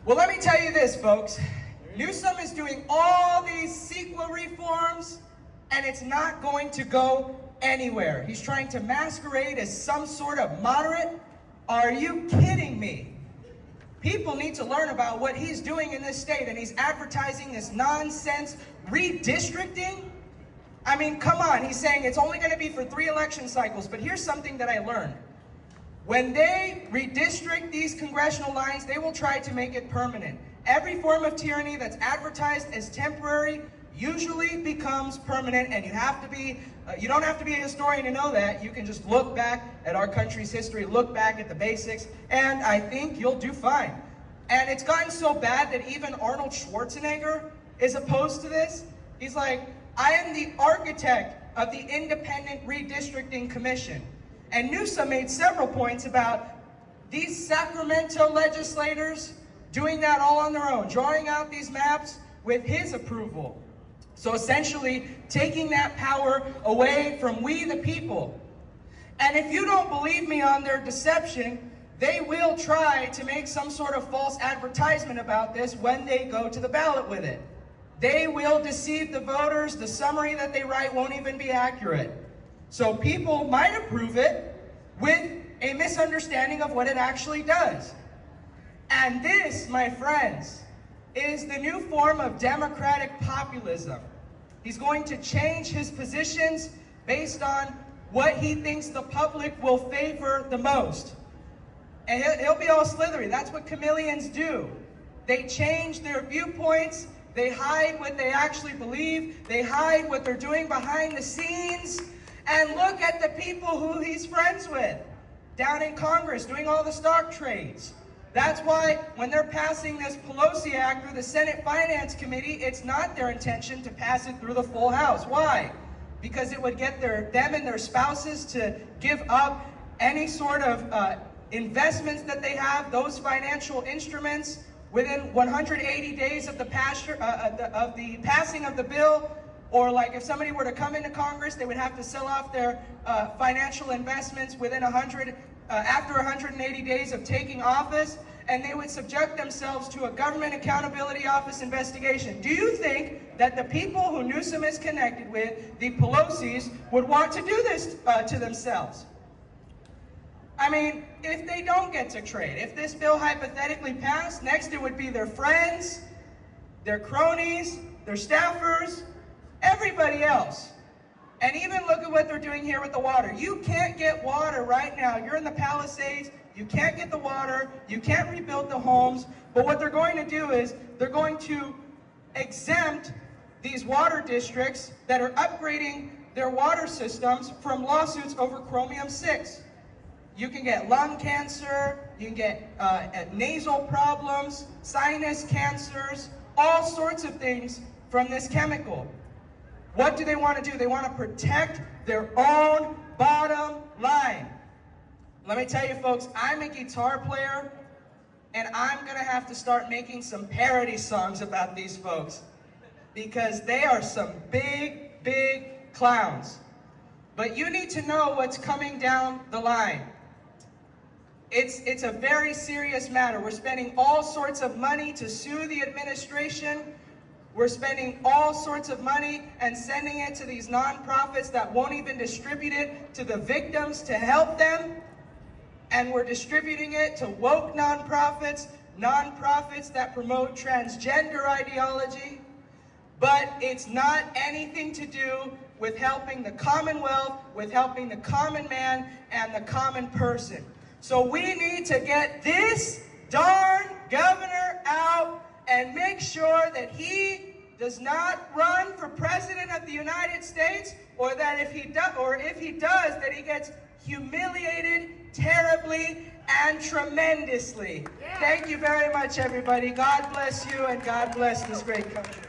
Well, let me tell you this, folks. Newsom is doing all these CEQA reforms, and it's not going to go anywhere. He's trying to masquerade as some sort of moderate. Are you kidding me? People need to learn about what he's doing in this state, and he's advertising this nonsense redistricting. I mean, come on. He's saying it's only going to be for 3 election cycles, but here's something that I learned. When they redistrict these congressional lines, they will try to make it permanent. Every form of tyranny that's advertised as temporary usually becomes permanent, and you don't have to be a historian to know that. You can just look back at our country's history, look back at the basics, and I think you'll do fine. And it's gotten so bad that even Arnold Schwarzenegger is opposed to this. He's like, I am the architect of the Independent Redistricting Commission. And Newsom made several points about these Sacramento legislators doing that all on their own, drawing out these maps with his approval. So essentially, taking that power away from we the people. And if you don't believe me on their deception, they will try to make some sort of false advertisement about this when they go to the ballot with it. They will deceive the voters. The summary that they write won't even be accurate. So people might approve it with a misunderstanding of what it actually does. And this, my friends, is the new form of democratic populism. He's going to change his positions based on what he thinks the public will favor the most. And he'll be all slithery. That's what chameleons do. They change their viewpoints. They hide what they actually believe. They hide what they're doing behind the scenes. And look at the people who he's friends with down in Congress doing all the stock trades. That's why when they're passing this Pelosi Act through the Senate Finance Committee, it's not their intention to pass it through the full House. Why? Because it would get them and their spouses to give up any sort of investments that they have, those financial instruments, within 180 days of the passing of the bill. Or like if somebody were to come into Congress, they would have to sell off their financial investments within after 180 days of taking office, and they would subject themselves to a Government Accountability Office investigation. Do you think that the people who Newsom is connected with, the Pelosi's, would want to do this to themselves? I mean, if they don't get to trade, if this bill hypothetically passed, next it would be their friends, their cronies, their staffers, everybody else. And even look at what they're doing here with the water. You can't get water right now. You're in the Palisades. You can't get the water. You can't rebuild the homes. But what they're going to do is they're going to exempt these water districts that are upgrading their water systems from lawsuits over chromium-6. You can get lung cancer. You can get nasal problems, sinus cancers, all sorts of things from this chemical. What do they want to do? They want to protect their own bottom line. Let me tell you, folks, I'm a guitar player, and I'm going to have to start making some parody songs about these folks because they are some big, big clowns. But you need to know what's coming down the line. It's a very serious matter. We're spending all sorts of money to sue the administration. We're spending all sorts of money and sending it to these nonprofits that won't even distribute it to the victims to help them. And we're distributing it to woke nonprofits that promote transgender ideology. But it's not anything to do with helping the commonwealth, with helping the common man and the common person. So we need to get this darn governor out and make sure that he does not run for president of the United States, or that if he does, that he gets humiliated terribly and tremendously. Yeah. Thank you very much, everybody. God bless you, and God bless this great country.